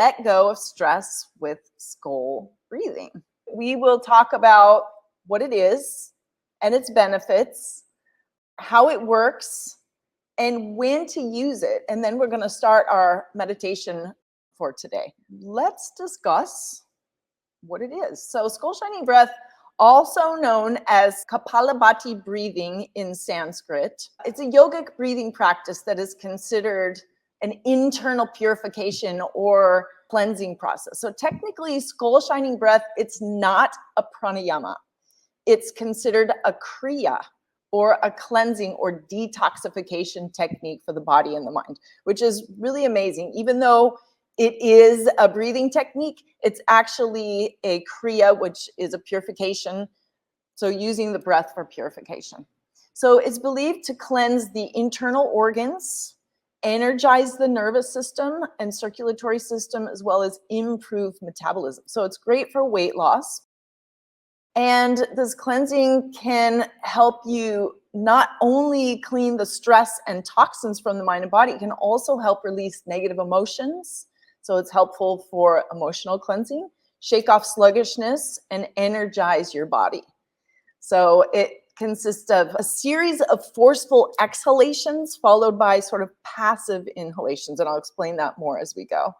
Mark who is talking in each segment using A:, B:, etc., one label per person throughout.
A: let go of stress with skull breathing. We will talk about what it is and its benefits, how it works, and when to use it. And then we're going to start our meditation for today. Let's discuss what it is. So skull shining breath, also known as Kapalabhati breathing in Sanskrit. It's a yogic breathing practice that is considered an internal purification or cleansing process. So technically, skull shining breath, it's not a pranayama. It's considered a kriya, or a cleansing or detoxification technique for the body and the mind, which is really amazing. Even though it is a breathing technique, it's actually a kriya, which is a purification. So using the breath for purification. So it's believed to cleanse the internal organs, energize the nervous system and circulatory system, as well as improve metabolism. So it's great for weight loss. And this cleansing can help you not only clean the stress and toxins from the mind and body, it can also help release negative emotions. So it's helpful for emotional cleansing, shake off sluggishness, and energize your body. So it consists of a series of forceful exhalations followed by sort of passive inhalations. And I'll explain that more as we go.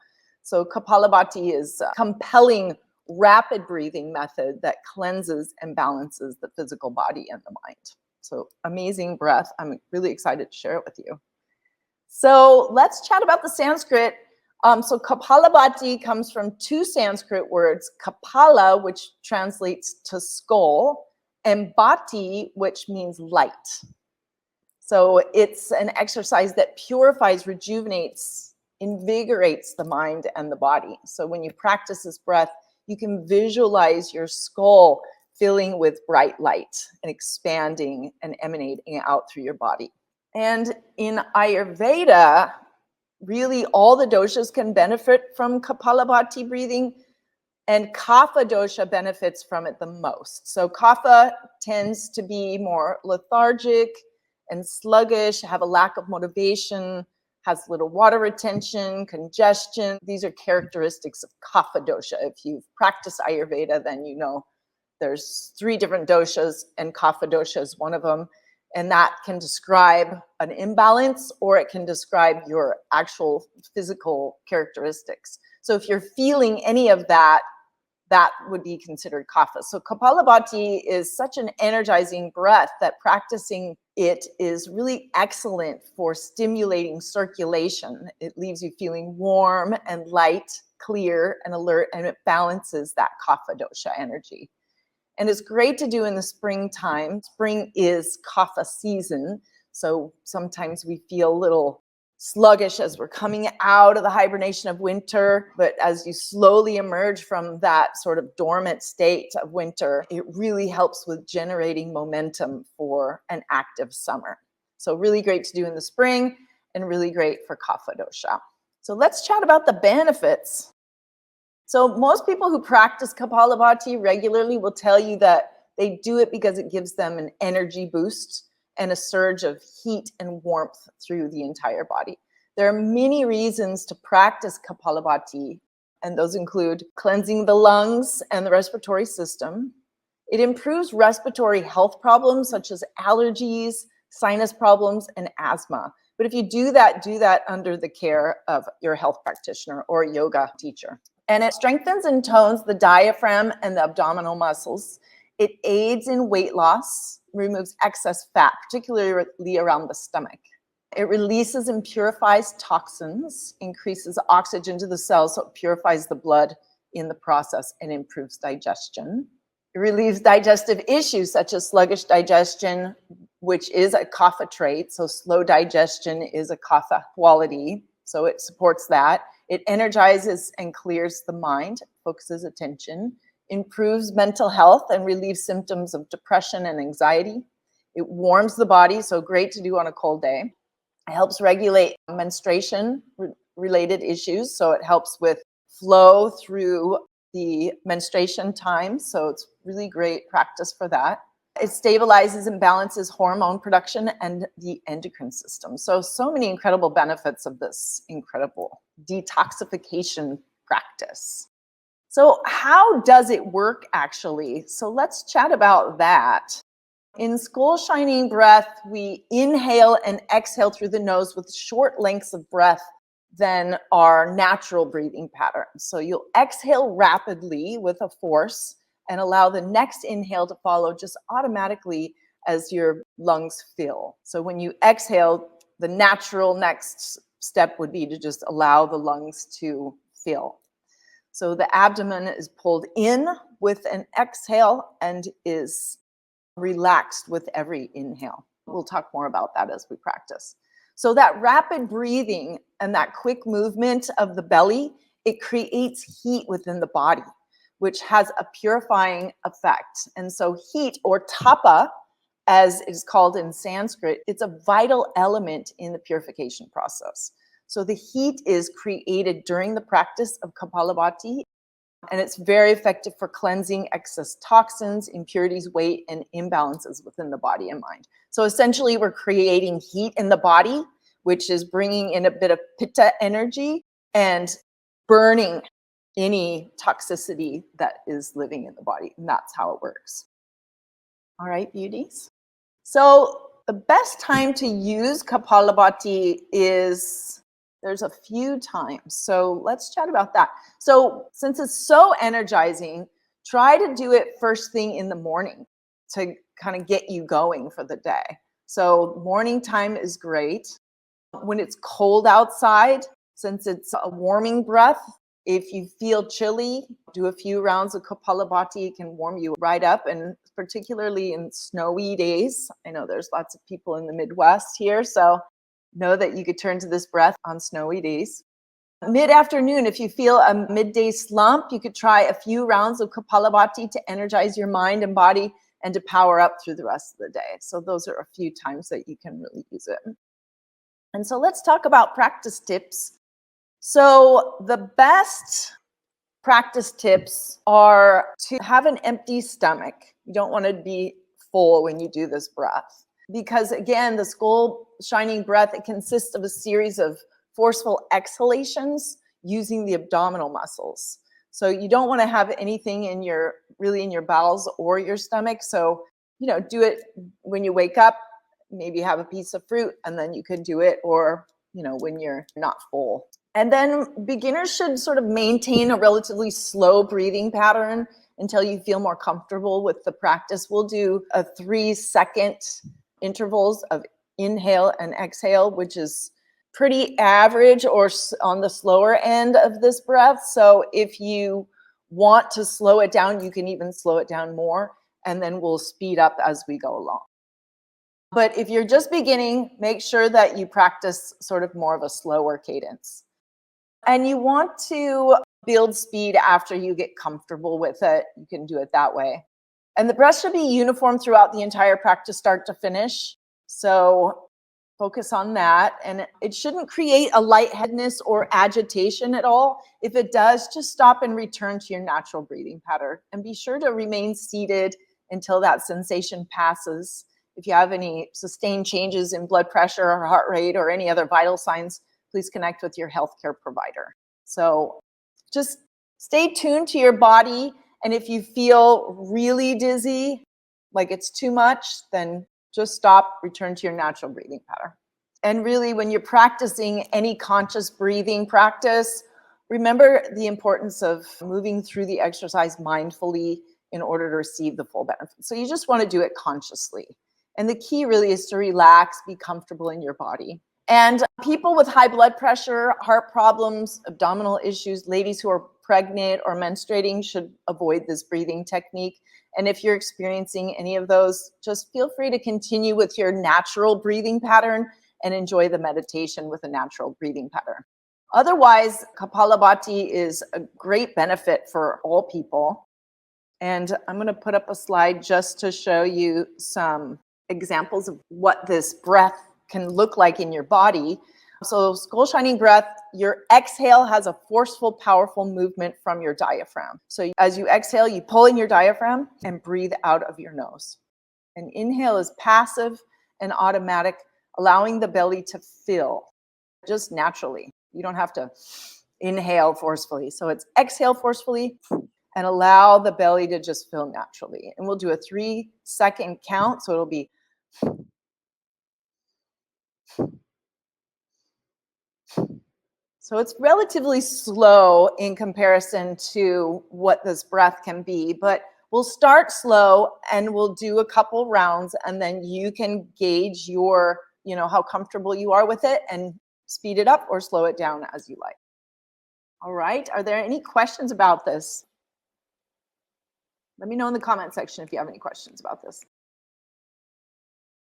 A: So Kapalabhati is a compelling rapid breathing method that cleanses and balances the physical body and the mind. So amazing breath. I'm really excited to share it with you. So let's chat about the Sanskrit. So Kapalabhati comes from two Sanskrit words, Kapala, which translates to skull, and Bhati, which means light. So it's an exercise that purifies, rejuvenates, invigorates the mind and the body. So when you practice this breath, you can visualize your skull filling with bright light and expanding and emanating out through your body. And in Ayurveda, really all the doshas can benefit from Kapalabhati breathing, and kapha dosha benefits from it the most. So kapha tends to be more lethargic and sluggish, have a lack of motivation, has little water retention, congestion. These are characteristics of kapha dosha. If you've practiced Ayurveda, then you know there's 3 different doshas, and kapha dosha is one of them. And that can describe an imbalance, or it can describe your actual physical characteristics. So if you're feeling any of that, that would be considered kapha. So Kapalabhati is such an energizing breath that practicing it is really excellent for stimulating circulation. It leaves you feeling warm and light, clear and alert, and it balances that kapha dosha energy. And it's great to do in the springtime. Spring is kapha season, so sometimes we feel a little sluggish as we're coming out of the hibernation of winter, but as you slowly emerge from that sort of dormant state of winter, it really helps with generating momentum for an active summer. So really great to do in the spring and really great for kapha dosha. So let's chat about the benefits. So most people who practice Kapalabhati regularly will tell you that they do it because it gives them an energy boost and a surge of heat and warmth through the entire body. There are many reasons to practice Kapalabhati, and those include cleansing the lungs and the respiratory system. It improves respiratory health problems such as allergies, sinus problems, and asthma. But if you do that under the care of your health practitioner or yoga teacher. And it strengthens and tones the diaphragm and the abdominal muscles. It aids in weight loss, removes excess fat, particularly around the stomach. It releases and purifies toxins, increases oxygen to the cells, so it purifies the blood in the process and improves digestion. It relieves digestive issues such as sluggish digestion, which is a kapha trait. So slow digestion is a kapha quality, so it supports that. It energizes and clears the mind, focuses attention, improves mental health and relieves symptoms of depression and anxiety. It warms the body, so great to do on a cold day. It helps regulate menstruation related issues, so it helps with flow through the menstruation time, so it's really great practice for that. It stabilizes and balances hormone production and the endocrine system. So many incredible benefits of this incredible detoxification practice. So how does it work actually? So let's chat about that. In skull shining breath, we inhale and exhale through the nose with short lengths of breath than our natural breathing pattern. So you'll exhale rapidly with a force and allow the next inhale to follow just automatically as your lungs fill. So when you exhale, the natural next step would be to just allow the lungs to fill. So the abdomen is pulled in with an exhale and is relaxed with every inhale. We'll talk more about that as we practice. So that rapid breathing and that quick movement of the belly, it creates heat within the body, which has a purifying effect. And so heat, or tapa, as it's called in Sanskrit, it's a vital element in the purification process. So the heat is created during the practice of Kapalabhati, and it's very effective for cleansing excess toxins, impurities, weight, and imbalances within the body and mind. So essentially, we're creating heat in the body, which is bringing in a bit of pitta energy and burning any toxicity that is living in the body. And that's how it works. All right, beauties. So the best time to use Kapalabhati is, there's a few times. So let's chat about that. So since it's so energizing, try to do it first thing in the morning to kind of get you going for the day. So morning time is great. When it's cold outside, since it's a warming breath, if you feel chilly, do a few rounds of Kapalabhati. It can warm you right up, and particularly in snowy days. I know there's lots of people in the Midwest here, so know that you could turn to this breath on snowy days. Mid-afternoon, if you feel a midday slump, you could try a few rounds of Kapalabhati to energize your mind and body and to power up through the rest of the day. So those are a few times that you can really use it. And so let's talk about practice tips. So the best practice tips are to have an empty stomach. You don't want to be full when you do this breath. Because again, the skull shining breath, it consists of a series of forceful exhalations using the abdominal muscles. So you don't want to have anything in your bowels or your stomach. So, do it when you wake up, maybe have a piece of fruit, and then you can do it, or, when you're not full. And then beginners should sort of maintain a relatively slow breathing pattern until you feel more comfortable with the practice. We'll do a 3-second intervals of inhale and exhale, which is pretty average or on the slower end of this breath. So if you want to slow it down, you can even slow it down more, and then we'll speed up as we go along. But if you're just beginning, make sure that you practice sort of more of a slower cadence. And you want to build speed after you get comfortable with it. You can do it that way. And the breath should be uniform throughout the entire practice, start to finish. So focus on that. And it shouldn't create a lightheadedness or agitation at all. If it does, just stop and return to your natural breathing pattern. And be sure to remain seated until that sensation passes. If you have any sustained changes in blood pressure or heart rate or any other vital signs, please connect with your healthcare provider. So just stay tuned to your body. And if you feel really dizzy, like it's too much, then just stop, return to your natural breathing pattern. And really, when you're practicing any conscious breathing practice, remember the importance of moving through the exercise mindfully in order to receive the full benefit. So you just want to do it consciously. And the key really is to relax, be comfortable in your body. And people with high blood pressure, heart problems, abdominal issues, ladies who are pregnant or menstruating should avoid this breathing technique. And if you're experiencing any of those, just feel free to continue with your natural breathing pattern and enjoy the meditation with a natural breathing pattern. Otherwise, Kapalabhati is a great benefit for all people. And I'm going to put up a slide just to show you some examples of what this breath can look like in your body. So skull shining breath, your exhale has a forceful, powerful movement from your diaphragm. So as you exhale, you pull in your diaphragm and breathe out of your nose. And inhale is passive and automatic, allowing the belly to fill just naturally. You don't have to inhale forcefully. So it's exhale forcefully and allow the belly to just fill naturally. And we'll do a 3-second count. So it'll be so it's relatively slow in comparison to what this breath can be, but we'll start slow and we'll do a couple rounds, and then you can gauge your, how comfortable you are with it and speed it up or slow it down as you like. All right. Are there any questions about this? Let me know in the comment section if you have any questions about this.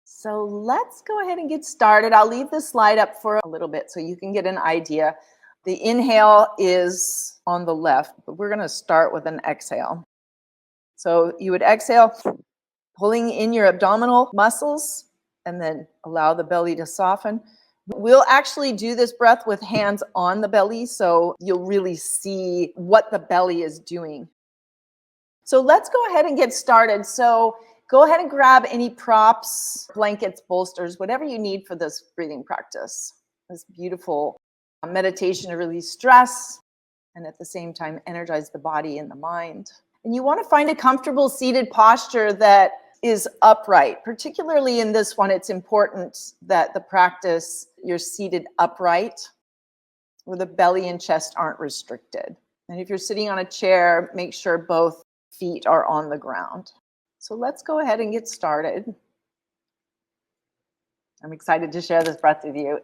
A: So let's go ahead and get started. I'll leave this slide up for a little bit so you can get an idea. The inhale is on the left, but we're going to start with an exhale. So you would exhale, pulling in your abdominal muscles, and then allow the belly to soften. We'll actually do this breath with hands on the belly, so you'll really see what the belly is doing. So let's go ahead and get started. So go ahead and grab any props, blankets, bolsters, whatever you need for this breathing practice. This beautiful meditation to release stress and at the same time energize the body and the mind. And you want to find a comfortable seated posture that is upright. Particularly in this one, it's important that the practice, you're seated upright where the belly and chest aren't restricted. And if you're sitting on a chair, make sure both feet are on the ground. So let's go ahead and get started. I'm excited to share this breath with you.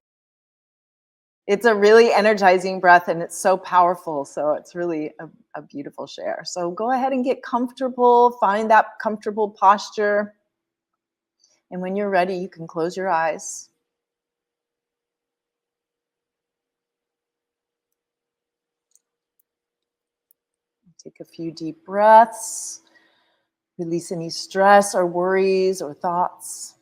A: It's a really energizing breath and it's so powerful. So it's really a beautiful share. So go ahead and get comfortable, find that comfortable posture. And when you're ready, you can close your eyes. Take a few deep breaths. Release any stress or worries or thoughts.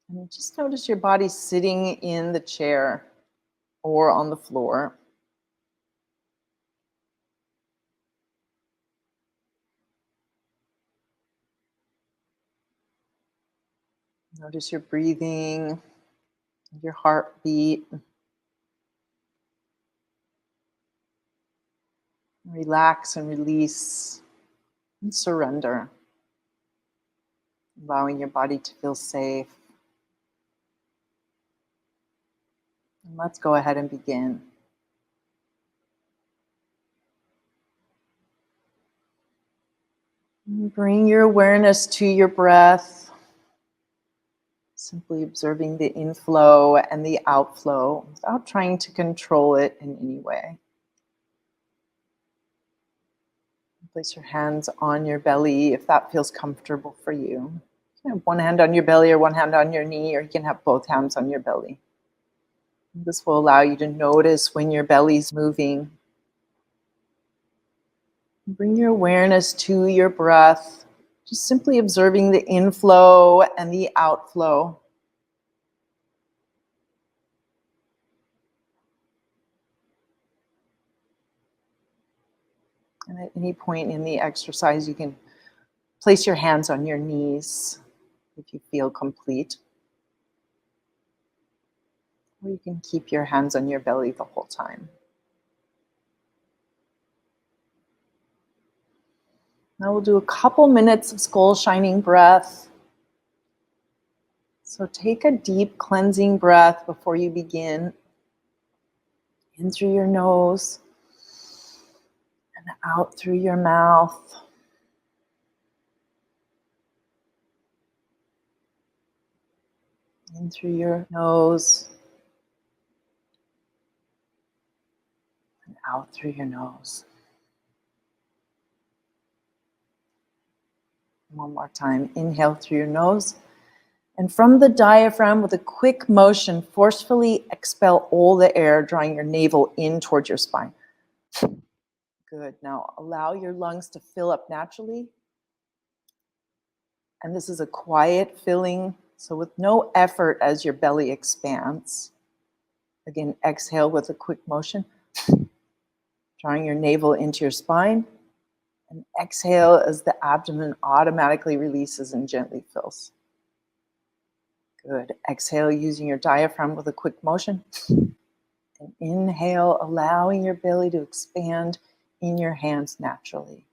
A: And just notice your body sitting in the chair or on the floor. Notice your breathing, your heartbeat. Relax and release and surrender. Allowing your body to feel safe. And let's go ahead and begin. Bring your awareness to your breath. Simply observing the inflow and the outflow without trying to control it in any way. Place your hands on your belly if that feels comfortable for you. You can have one hand on your belly or one hand on your knee, or you can have both hands on your belly. This will allow you to notice when your belly's moving. Bring your awareness to your breath, just simply observing the inflow and the outflow. And at any point in the exercise, you can place your hands on your knees if you feel complete. Or you can keep your hands on your belly the whole time. Now we'll do a couple minutes of skull shining breath. So take a deep cleansing breath before you begin. In through your nose and out through your mouth. In through your nose and out through your nose. One more time. Inhale through your nose. And from the diaphragm, with a quick motion, forcefully expel all the air, drawing your navel in towards your spine. Good. Now allow your lungs to fill up naturally. And this is a quiet filling, so with no effort as your belly expands. Again, exhale with a quick motion, drawing your navel into your spine. And exhale as the abdomen automatically releases and gently fills. Good. Exhale using your diaphragm with a quick motion. And inhale, allowing your belly to expand in your hands naturally.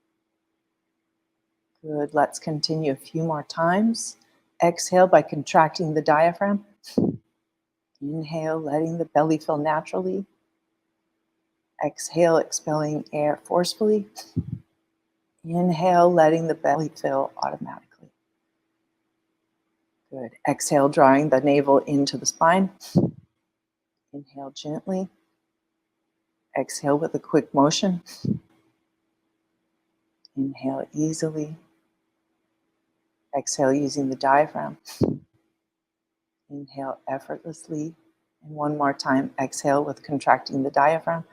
A: Good. Let's continue a few more times. Exhale by contracting the diaphragm. Inhale, letting the belly fill naturally. Exhale, expelling air forcefully. Inhale, letting the belly fill automatically. Good. Exhale, drawing the navel into the spine. Inhale gently. Exhale with a quick motion. Inhale easily. Exhale using the diaphragm. Inhale effortlessly. And one more time, exhale with contracting the diaphragm.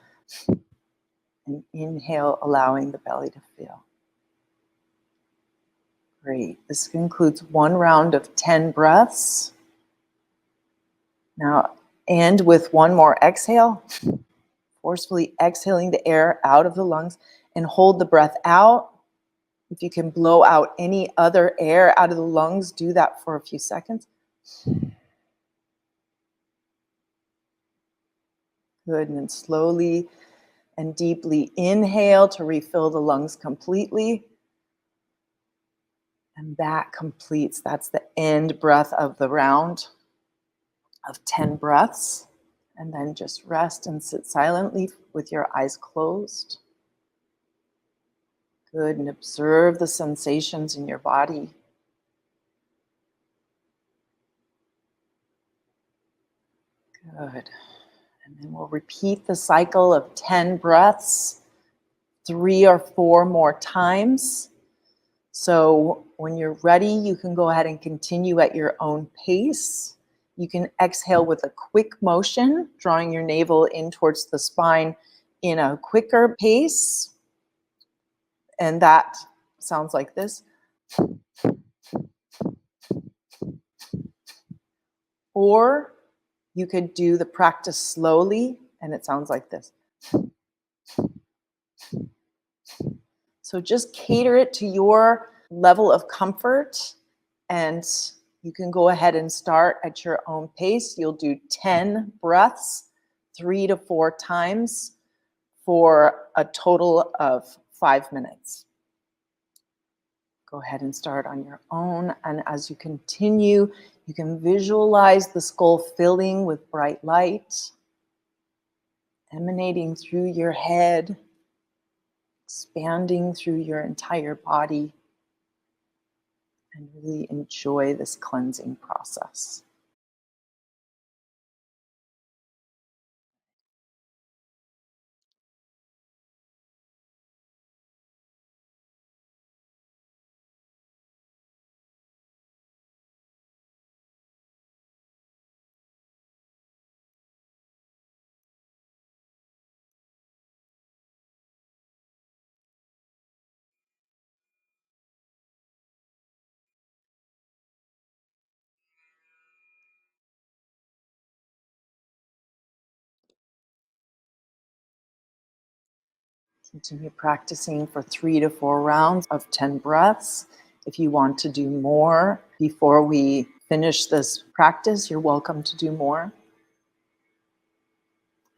A: And inhale, allowing the belly to fill. Great. This concludes one round of 10 breaths. Now end with one more exhale. Forcefully exhaling the air out of the lungs and hold the breath out. If you can blow out any other air out of the lungs, do that for a few seconds. Good. And then slowly and deeply inhale to refill the lungs completely. And that completes, that's the end breath of the round of 10 breaths. And then just rest and sit silently with your eyes closed. Good. And observe the sensations in your body. Good. And then we'll repeat the cycle of 10 breaths 3 or 4 more times. So when you're ready, you can go ahead and continue at your own pace. You can exhale with a quick motion, drawing your navel in towards the spine in a quicker pace. And that sounds like this. Or you could do the practice slowly, and it sounds like this. So just cater it to your level of comfort, and you can go ahead and start at your own pace. You'll do 10 breaths, 3 to 4 times for a total of 5 minutes. Go ahead and start on your own. And as you continue, you can visualize the skull filling with bright light, emanating through your head, expanding through your entire body, and really enjoy this cleansing process. Continue practicing for 3 to 4 rounds of 10 breaths. If you want to do more before we finish this practice, you're welcome to do more.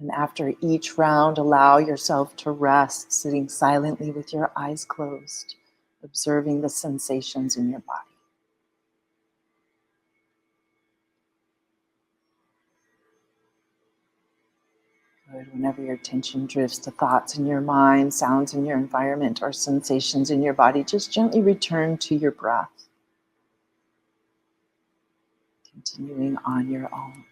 A: And after each round, allow yourself to rest, sitting silently with your eyes closed, observing the sensations in your body. Good. Whenever your attention drifts to thoughts in your mind, sounds in your environment, or sensations in your body, just gently return to your breath. Continuing on your own.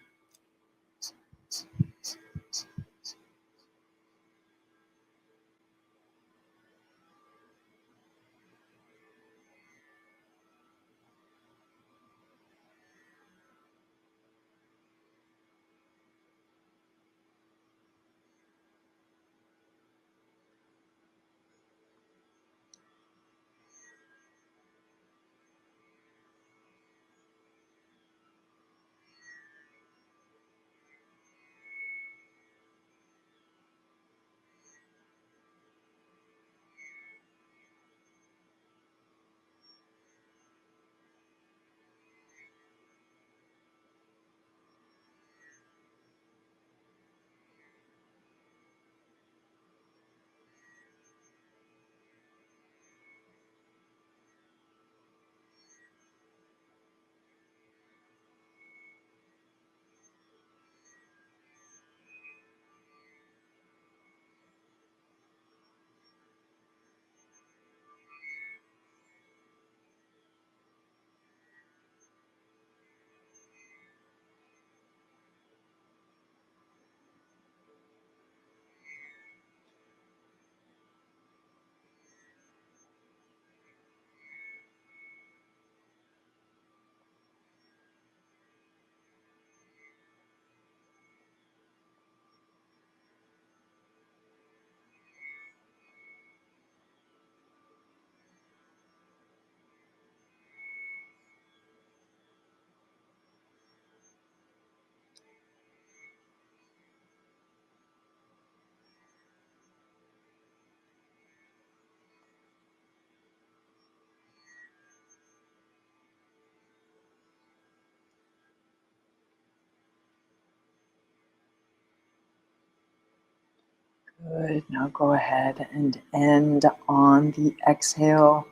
A: Good. Now go ahead and end on the exhale,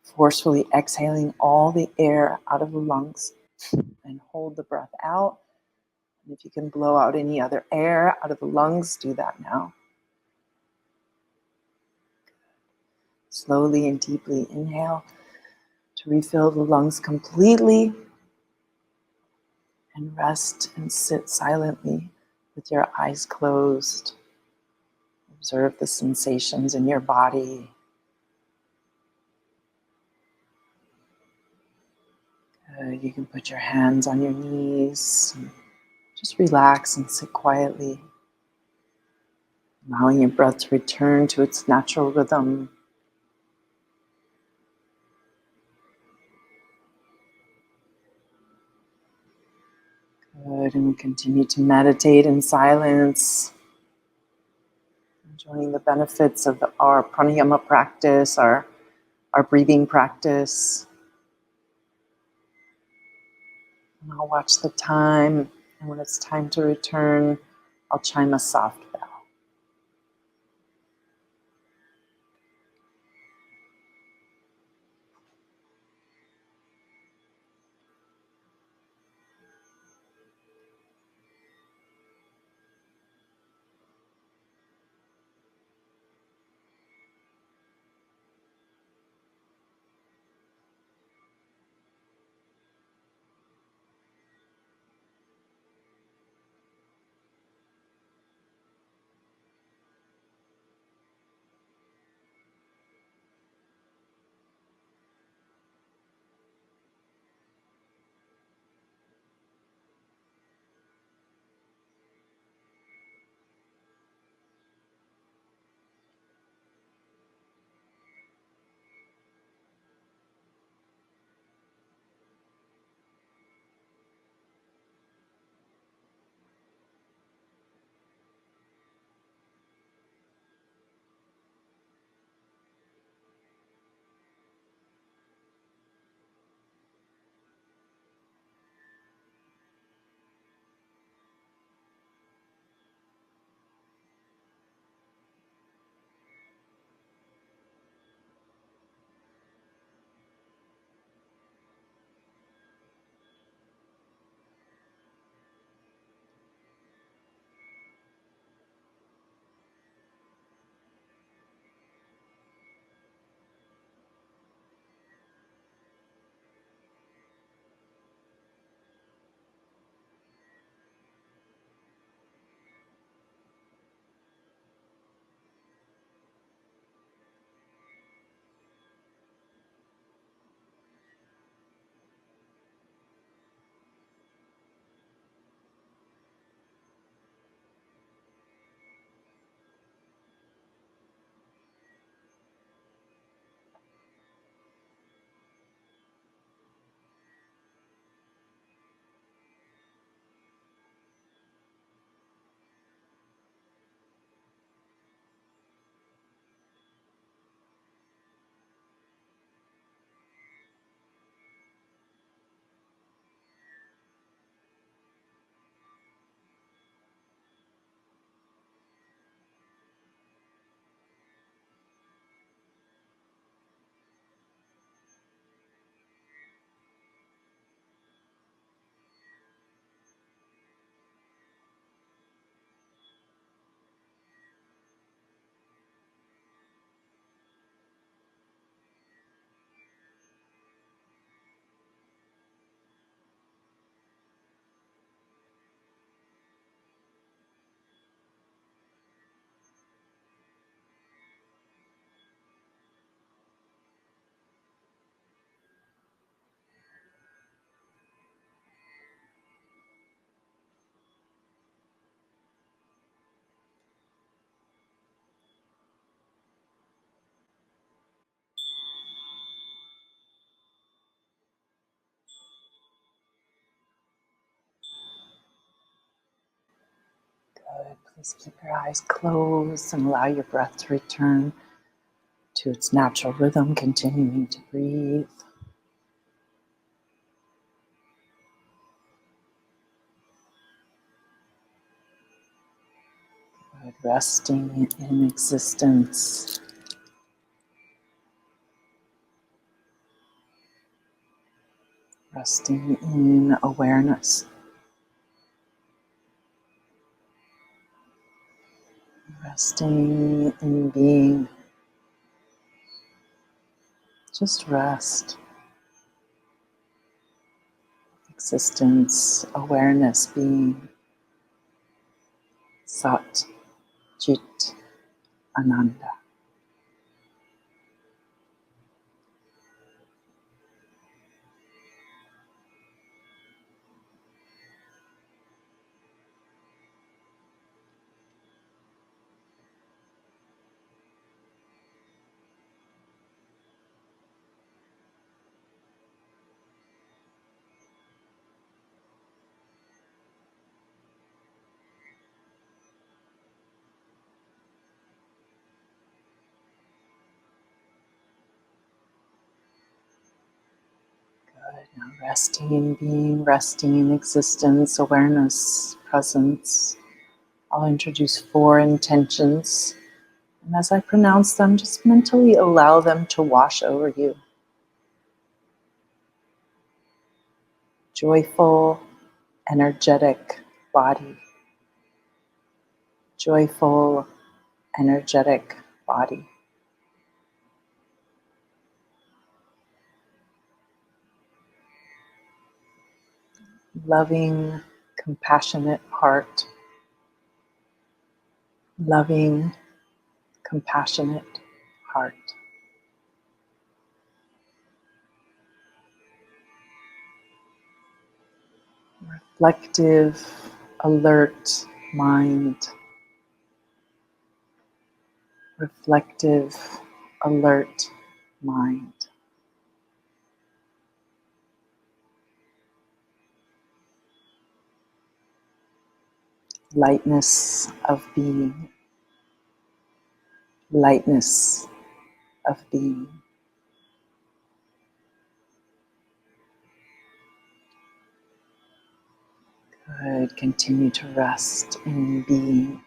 A: forcefully exhaling all the air out of the lungs, and hold the breath out. And if you can blow out any other air out of the lungs, do that now. Slowly and deeply inhale to refill the lungs completely, and rest and sit silently with your eyes closed. Observe the sensations in your body. You can put your hands on your knees. Just relax and sit quietly, allowing your breath to return to its natural rhythm. Good, and we continue to meditate in silence, enjoying the benefits of our pranayama practice, our breathing practice. And I'll watch the time, and when it's time to return, I'll chime a soft bell. Good. Please keep your eyes closed and allow your breath to return to its natural rhythm, continuing to breathe. Good. resting in existence. Resting in awareness. Resting in being. Just rest. Existence, awareness, being. Sat, Chit, Ananda. Good. Now resting in being, resting in existence, awareness, presence. I'll introduce 4 intentions. And as I pronounce them, just mentally allow them to wash over you. Joyful, energetic body. Joyful, energetic body. Loving, compassionate heart. Loving, compassionate heart. Reflective, alert mind. Reflective, alert mind. Lightness of being. Lightness of being. Good. Continue to rest in being.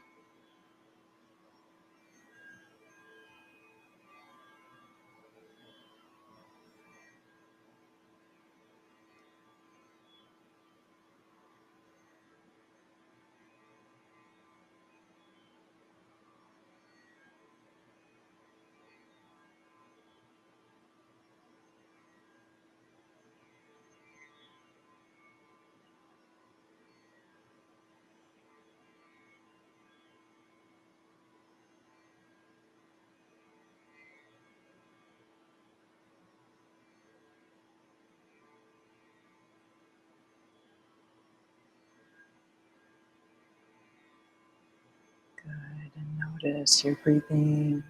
A: Good. And notice your breathing.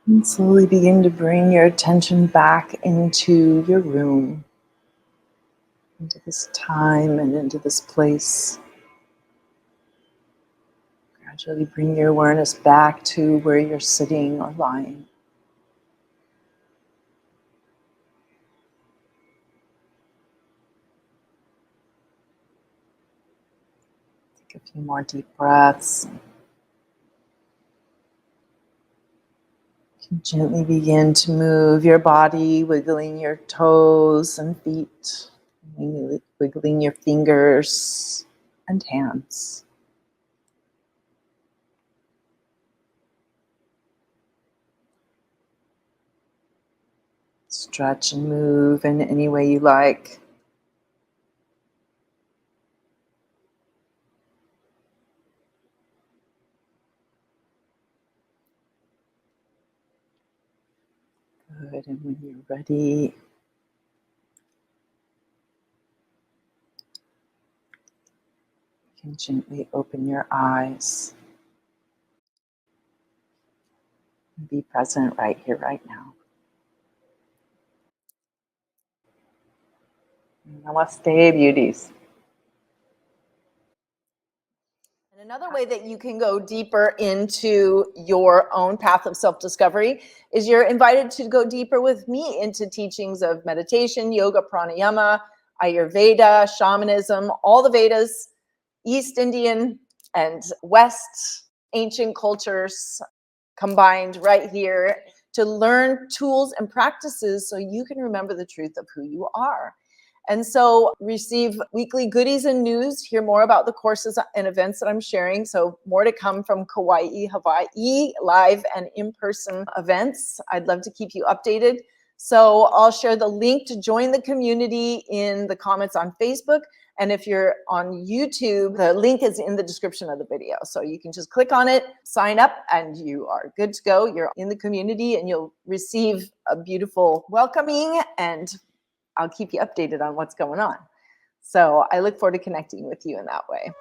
A: And slowly begin to bring your attention back into your room, into this time and into this place. Gradually bring your awareness back to where you're sitting or lying. Take a few more deep breaths. You can gently begin to move your body, wiggling your toes and feet, wiggling your fingers and hands. Stretch and move in any way you like. Good, and when you're ready, you can gently open your eyes and be present right here, right now. Namaste, beauties. And another way that you can go deeper into your own path of self-discovery is you're invited to go deeper with me into teachings of meditation, yoga, pranayama, Ayurveda, shamanism, all the Vedas, East Indian and West, ancient cultures combined right here to learn tools and practices so you can remember the truth of who you are. And so receive weekly goodies and news, hear more about the courses and events that I'm sharing. So more to come from Kauai, Hawaii, live and in-person events. I'd love to keep you updated. So I'll share the link to join the community in the comments on Facebook. And if you're on YouTube, the link is in the description of the video. So you can just click on it, sign up, and you are good to go. You're in the community and you'll receive a beautiful welcoming, and I'll keep you updated on what's going on. So I look forward to connecting with you in that way.